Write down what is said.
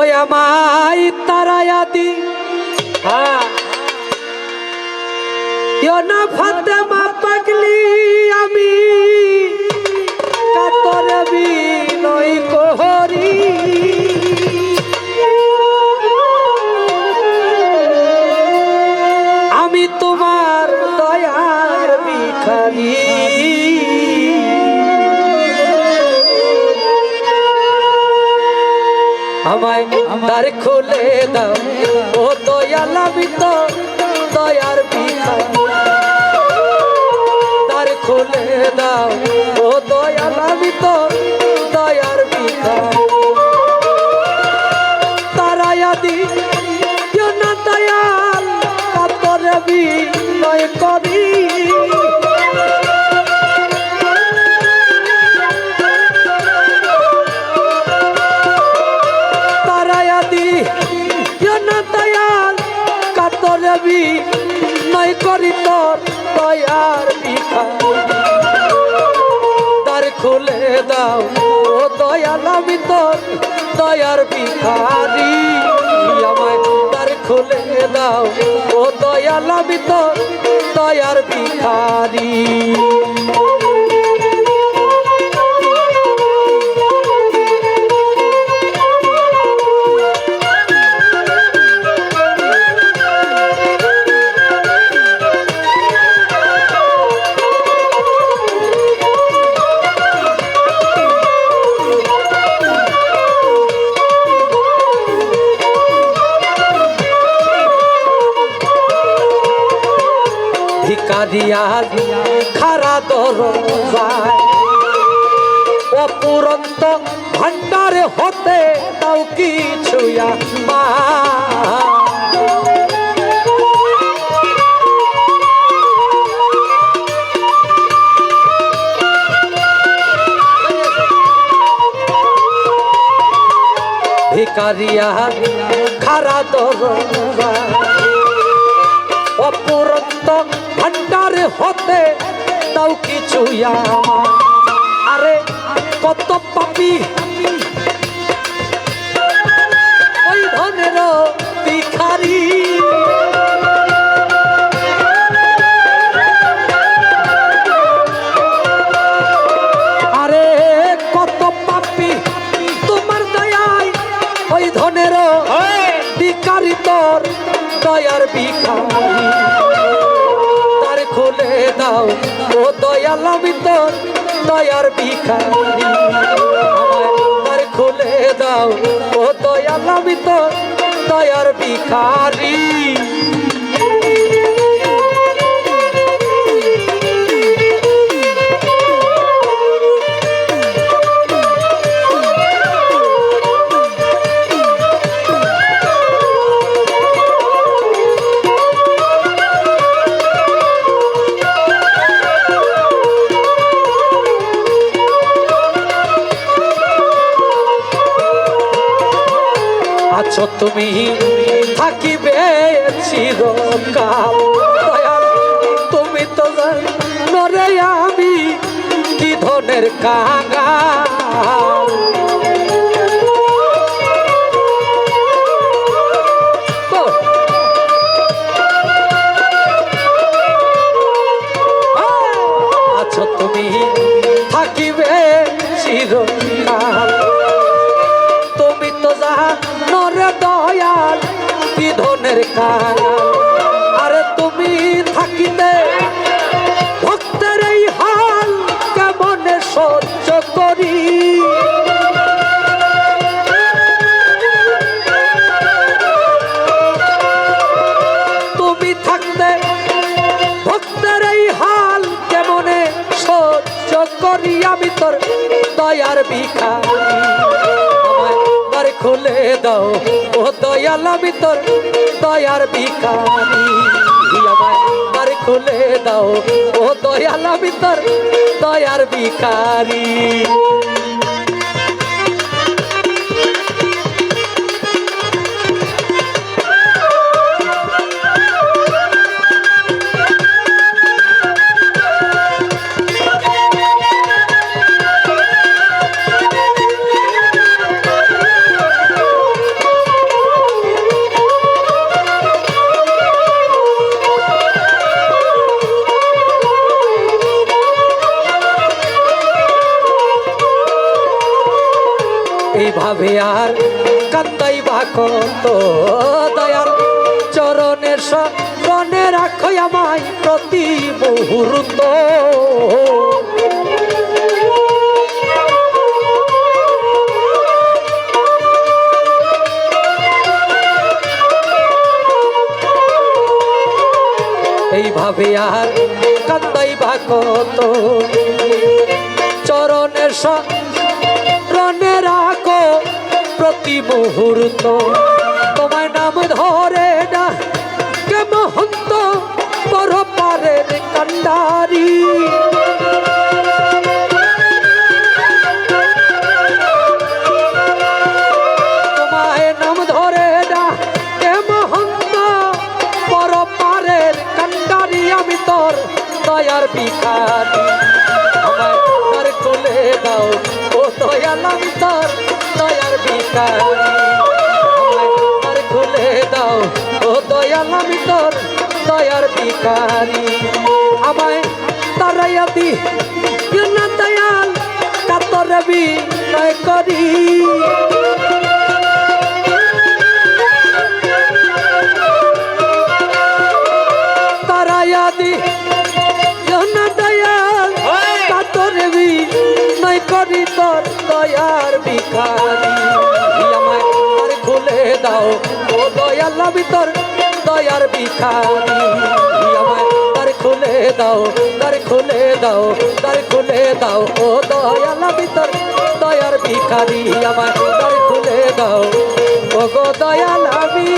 ওই আমায় তারায়াদি না ফাতেমা পাগলি আমি কাতরে বিনয় করি আমি তোমার দয়ার ভিখারি আমায় দ্বার খুলে দাও ও দয়াল আমি তো দয়ার ভিখারি দ্বার খুলে দাও ও দয়াল আমি তো দয়ার ভিখারি তারায়াদি না দয়াল কাতরে বিনয় করি নয় করি তোর দয়ার ভিখারি দ্বার খুলে দাও ও দয়াল আমি তোর দয়ার ভিখারি আমায় দ্বার খুলে দাও ও দয়াল আমি তোর দয়ার ভিখারি দিয়া খারা দরজায় অপুরন্ত ভান্ডারে হতে তাও কিছু মা ভিকারিয়া খারা দরজায় অপুরন্ত ভান্ডারে হতে তাও কিছু আরে কত পাপি ওই ধনের ভিখারি আরে কত পাপি তোমার দয়ায় ওই ধনের ভিখারি তোর দয়ার ভিখারি দ্বার খুলে দাও ও দয়াল আমি তোর দয়ার ভিখারি দ্বার খুলে দাও ও দয়াল আমি তোর দয়ার ভিখারি আছো তুমি থাকিবে চিরকাল দয়াল তুমি তো জানো রে আমি কি ধনের কাঙাল আছো তুমি থাকিবে চিরকাল তুমি তো জানো রে দয়াল কি ধনের কাঙাল আরে তুমি থাকিতে ভক্তের এই হাল কেমনে সহ্য করি তুমি থাকতে ভক্তের এই হাল কেমনে সহ্য করি আমি তোর দয়ার ভিখারি দ্বার খুলে দাও ও দয়াল আমি তোর দয়ার ভিখারি আমায় দ্বার খুলে দাও ও দয়াল আমি তোর দয়ার ভিখারি এইভাবে আর কান্দাই বা কত দয়াল চরণের শরণে রাখো আমায় প্রতি মুহূর্ত। এইভাবে আর কান্দাই বা কত চরণের শরণে রাখো প্রতি মুহূর্ত। তোমায় নাম ধরে না কে মহন্ত পরপারের কান্ডারি। তোমায় নাম ধরে না কে মহন্ত পরপারের কান্ডারি। আমি তোর দয়ার ভিখারি আমায় দ্বার খুলে দাও ও দয়াল। আমি তোর দয়ার ভিখারি আমায় দ্বার খুলে দাও ও দয়াল। আমি তোর দয়ার ভিখারি আমায় তারাইয়া দি না দয়াল কাতরে বিনয় করি। তারাইয়া দি না দয়াল কাতরে বিনয় করি তোর দয়ার ভিখারি আমায় দ্বার খুলে দাও ও দয়াল। আমি তোর দয়ার ভিখারি আমায় দ্বার খুলে দাও দ্বার খুলে দাও দ্বার খুলে দাও ও দয়াল। আমি তোর দয়ার ভিখারি আমায় দ্বার খুলে দাও ও গো দয়াল। আমি